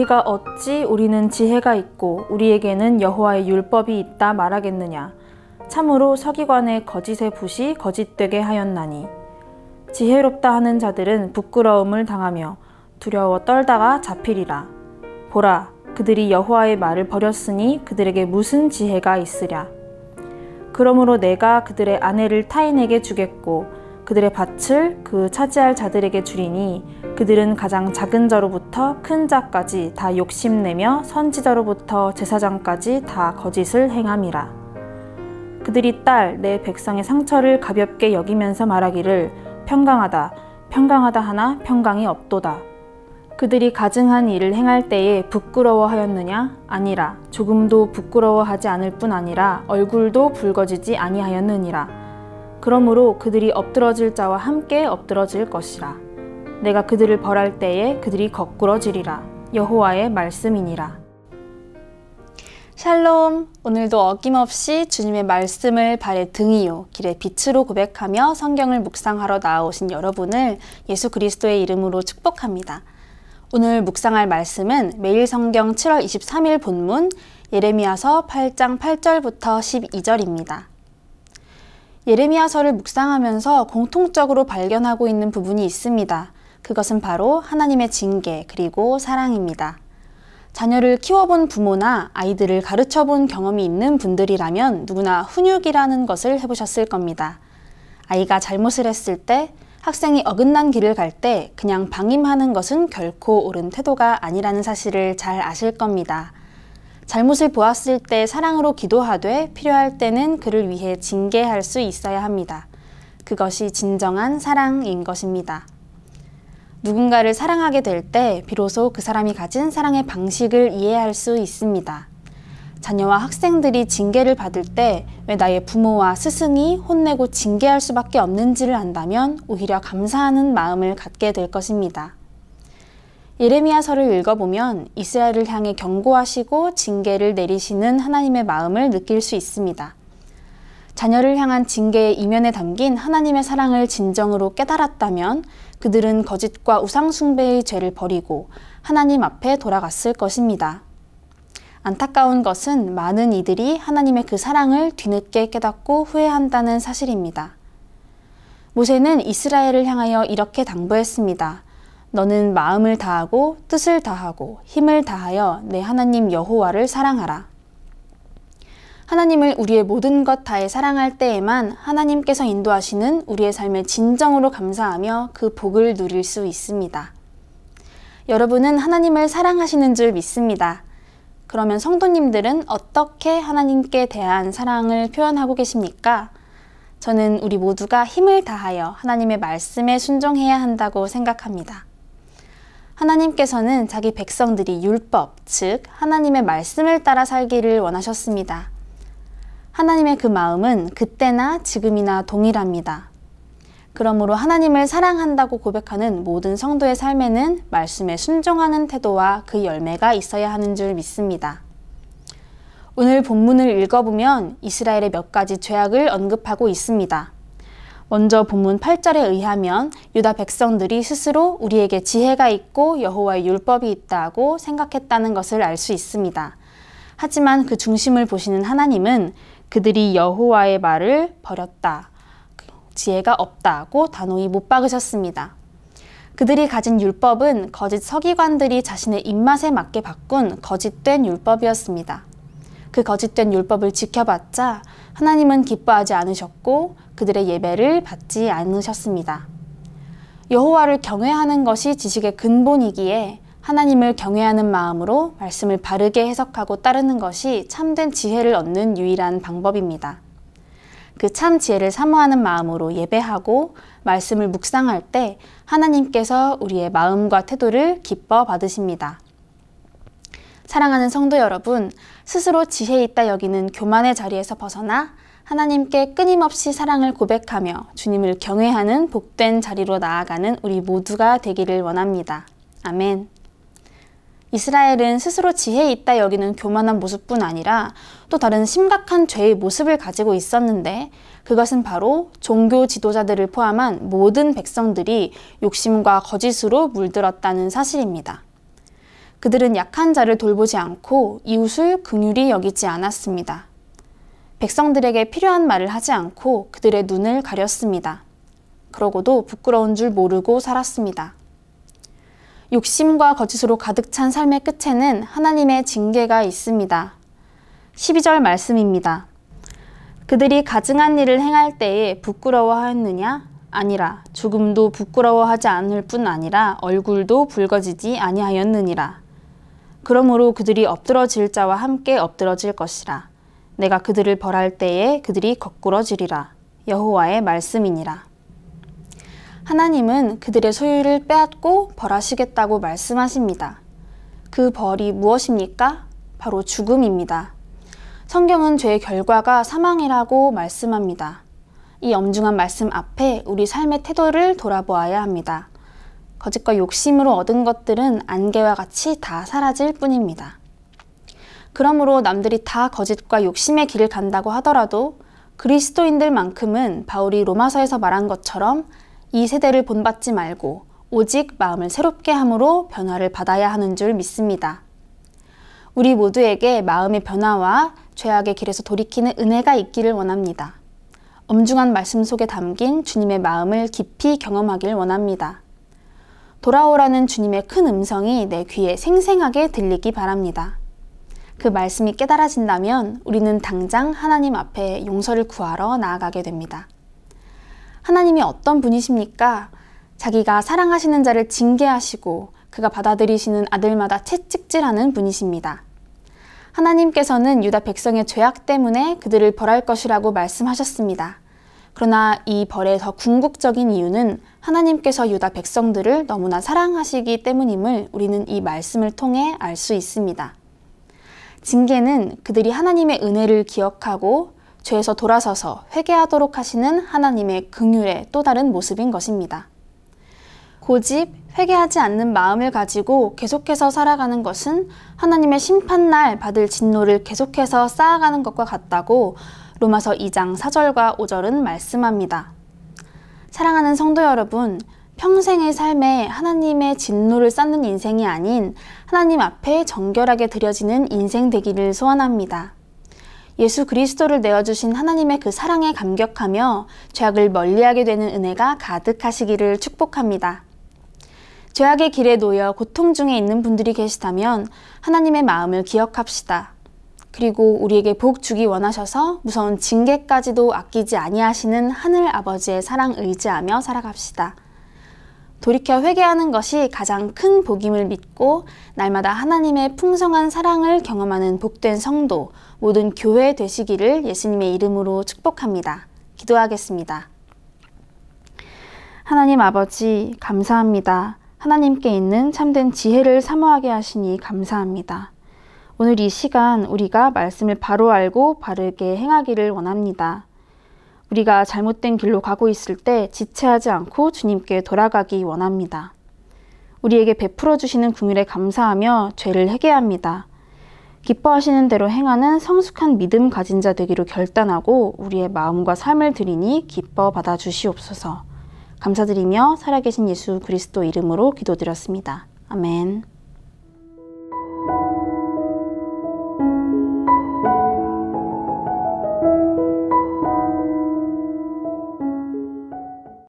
너희가 어찌 우리는 지혜가 있고 우리에게는 여호와의 율법이 있다 말하겠느냐. 참으로 서기관의 거짓의 붓이 거짓되게 하였나니. 지혜롭다 하는 자들은 부끄러움을 당하며 두려워 떨다가 잡히리라. 보라, 그들이 여호와의 말을 버렸으니 그들에게 무슨 지혜가 있으랴. 그러므로 내가 그들의 아내를 타인에게 주겠고 그들의 밭을 그 차지할 자들에게 주리니 그들은 가장 작은 자로부터 큰 자까지 다 욕심내며 선지자로부터 제사장까지 다 거짓을 행함이라. 그들이 딸 내 백성의 상처를 가볍게 여기면서 말하기를 평강하다, 평강하다 하나 평강이 없도다. 그들이 가증한 일을 행할 때에 부끄러워하였느냐? 아니라. 조금도 부끄러워하지 않을 뿐 아니라 얼굴도 붉어지지 아니하였느니라. 그러므로 그들이 엎드러질 자와 함께 엎드러질 것이라. 내가 그들을 벌할 때에 그들이 거꾸러지리라. 여호와의 말씀이니라. 샬롬! 오늘도 어김없이 주님의 말씀을 발의 등이요 길의 빛으로 고백하며 성경을 묵상하러 나오신 여러분을 예수 그리스도의 이름으로 축복합니다. 오늘 묵상할 말씀은 매일 성경 7월 23일 본문 예레미야서 8장 8절부터 12절입니다. 예레미야서를 묵상하면서 공통적으로 발견하고 있는 부분이 있습니다. 그것은 바로 하나님의 징계 그리고 사랑입니다. 자녀를 키워본 부모나 아이들을 가르쳐본 경험이 있는 분들이라면 누구나 훈육이라는 것을 해보셨을 겁니다. 아이가 잘못을 했을 때, 학생이 어긋난 길을 갈 때 그냥 방임하는 것은 결코 옳은 태도가 아니라는 사실을 잘 아실 겁니다. 잘못을 보았을 때 사랑으로 기도하되 필요할 때는 그를 위해 징계할 수 있어야 합니다. 그것이 진정한 사랑인 것입니다. 누군가를 사랑하게 될 때 비로소 그 사람이 가진 사랑의 방식을 이해할 수 있습니다. 자녀와 학생들이 징계를 받을 때 왜 나의 부모와 스승이 혼내고 징계할 수밖에 없는지를 안다면 오히려 감사하는 마음을 갖게 될 것입니다. 예레미야서를 읽어보면 이스라엘을 향해 경고하시고 징계를 내리시는 하나님의 마음을 느낄 수 있습니다. 자녀를 향한 징계의 이면에 담긴 하나님의 사랑을 진정으로 깨달았다면 그들은 거짓과 우상숭배의 죄를 버리고 하나님 앞에 돌아갔을 것입니다. 안타까운 것은 많은 이들이 하나님의 그 사랑을 뒤늦게 깨닫고 후회한다는 사실입니다. 모세는 이스라엘을 향하여 이렇게 당부했습니다. 너는 마음을 다하고 뜻을 다하고 힘을 다하여 내 하나님 여호와를 사랑하라. 하나님을 우리의 모든 것 다해 사랑할 때에만 하나님께서 인도하시는 우리의 삶에 진정으로 감사하며 그 복을 누릴 수 있습니다. 여러분은 하나님을 사랑하시는 줄 믿습니다. 그러면 성도님들은 어떻게 하나님께 대한 사랑을 표현하고 계십니까? 저는 우리 모두가 힘을 다하여 하나님의 말씀에 순종해야 한다고 생각합니다. 하나님께서는 자기 백성들이 율법, 즉 하나님의 말씀을 따라 살기를 원하셨습니다. 하나님의 그 마음은 그때나 지금이나 동일합니다. 그러므로 하나님을 사랑한다고 고백하는 모든 성도의 삶에는 말씀에 순종하는 태도와 그 열매가 있어야 하는 줄 믿습니다. 오늘 본문을 읽어보면 이스라엘의 몇 가지 죄악을 언급하고 있습니다. 먼저 본문 8절에 의하면 유다 백성들이 스스로 우리에게 지혜가 있고 여호와의 율법이 있다고 생각했다는 것을 알 수 있습니다. 하지만 그 중심을 보시는 하나님은 그들이 여호와의 말을 버렸다, 지혜가 없다고 단호히 못 박으셨습니다. 그들이 가진 율법은 거짓 서기관들이 자신의 입맛에 맞게 바꾼 거짓된 율법이었습니다. 그 거짓된 율법을 지켜봤자 하나님은 기뻐하지 않으셨고 그들의 예배를 받지 않으셨습니다. 여호와를 경외하는 것이 지식의 근본이기에 하나님을 경외하는 마음으로 말씀을 바르게 해석하고 따르는 것이 참된 지혜를 얻는 유일한 방법입니다. 그 참 지혜를 사모하는 마음으로 예배하고 말씀을 묵상할 때 하나님께서 우리의 마음과 태도를 기뻐 받으십니다. 사랑하는 성도 여러분, 스스로 지혜 있다 여기는 교만의 자리에서 벗어나 하나님께 끊임없이 사랑을 고백하며 주님을 경외하는 복된 자리로 나아가는 우리 모두가 되기를 원합니다. 아멘. 이스라엘은 스스로 지혜 있다 여기는 교만한 모습뿐 아니라 또 다른 심각한 죄의 모습을 가지고 있었는데 그것은 바로 종교 지도자들을 포함한 모든 백성들이 욕심과 거짓으로 물들었다는 사실입니다. 그들은 약한 자를 돌보지 않고 이웃을 긍휼히 여기지 않았습니다. 백성들에게 필요한 말을 하지 않고 그들의 눈을 가렸습니다. 그러고도 부끄러운 줄 모르고 살았습니다. 욕심과 거짓으로 가득 찬 삶의 끝에는 하나님의 징계가 있습니다. 12절 말씀입니다. 그들이 가증한 일을 행할 때에 부끄러워하였느냐? 아니라 조금도 부끄러워하지 않을 뿐 아니라 얼굴도 붉어지지 아니하였느니라. 그러므로 그들이 엎드러질 자와 함께 엎드러질 것이라. 내가 그들을 벌할 때에 그들이 거꾸러지리라. 여호와의 말씀이니라. 하나님은 그들의 소유를 빼앗고 벌하시겠다고 말씀하십니다. 그 벌이 무엇입니까? 바로 죽음입니다. 성경은 죄의 결과가 사망이라고 말씀합니다. 이 엄중한 말씀 앞에 우리 삶의 태도를 돌아보아야 합니다. 거짓과 욕심으로 얻은 것들은 안개와 같이 다 사라질 뿐입니다. 그러므로 남들이 다 거짓과 욕심의 길을 간다고 하더라도 그리스도인들만큼은 바울이 로마서에서 말한 것처럼 이 세대를 본받지 말고 오직 마음을 새롭게 함으로 변화를 받아야 하는 줄 믿습니다. 우리 모두에게 마음의 변화와 죄악의 길에서 돌이키는 은혜가 있기를 원합니다. 엄중한 말씀 속에 담긴 주님의 마음을 깊이 경험하길 원합니다. 돌아오라는 주님의 큰 음성이 내 귀에 생생하게 들리기 바랍니다. 그 말씀이 깨달아진다면 우리는 당장 하나님 앞에 용서를 구하러 나아가게 됩니다. 하나님이 어떤 분이십니까? 자기가 사랑하시는 자를 징계하시고 그가 받아들이시는 아들마다 채찍질하는 분이십니다. 하나님께서는 유다 백성의 죄악 때문에 그들을 벌할 것이라고 말씀하셨습니다. 그러나 이 벌의 더 궁극적인 이유는 하나님께서 유다 백성들을 너무나 사랑하시기 때문임을 우리는 이 말씀을 통해 알 수 있습니다. 징계는 그들이 하나님의 은혜를 기억하고 죄에서 돌아서서 회개하도록 하시는 하나님의 긍휼의 또 다른 모습인 것입니다. 고집, 회개하지 않는 마음을 가지고 계속해서 살아가는 것은 하나님의 심판날 받을 진노를 계속해서 쌓아가는 것과 같다고 로마서 2장 4절과 5절은 말씀합니다. 사랑하는 성도 여러분, 평생의 삶에 하나님의 진노를 쌓는 인생이 아닌 하나님 앞에 정결하게 드려지는 인생 되기를 소원합니다. 예수 그리스도를 내어주신 하나님의 그 사랑에 감격하며 죄악을 멀리하게 되는 은혜가 가득하시기를 축복합니다. 죄악의 길에 놓여 고통 중에 있는 분들이 계시다면 하나님의 마음을 기억합시다. 그리고 우리에게 복 주기 원하셔서 무서운 징계까지도 아끼지 아니하시는 하늘 아버지의 사랑 의지하며 살아갑시다. 돌이켜 회개하는 것이 가장 큰 복임을 믿고 날마다 하나님의 풍성한 사랑을 경험하는 복된 성도, 모든 교회 되시기를 예수님의 이름으로 축복합니다. 기도하겠습니다. 하나님 아버지, 감사합니다. 하나님께 있는 참된 지혜를 사모하게 하시니 감사합니다. 오늘 이 시간 우리가 말씀을 바로 알고 바르게 행하기를 원합니다. 우리가 잘못된 길로 가고 있을 때 지체하지 않고 주님께 돌아가기 원합니다. 우리에게 베풀어 주시는 긍휼에 감사하며 죄를 회개합니다. 기뻐하시는 대로 행하는 성숙한 믿음 가진 자 되기로 결단하고 우리의 마음과 삶을 드리니 기뻐 받아 주시옵소서. 감사드리며 살아계신 예수 그리스도 이름으로 기도드렸습니다. 아멘.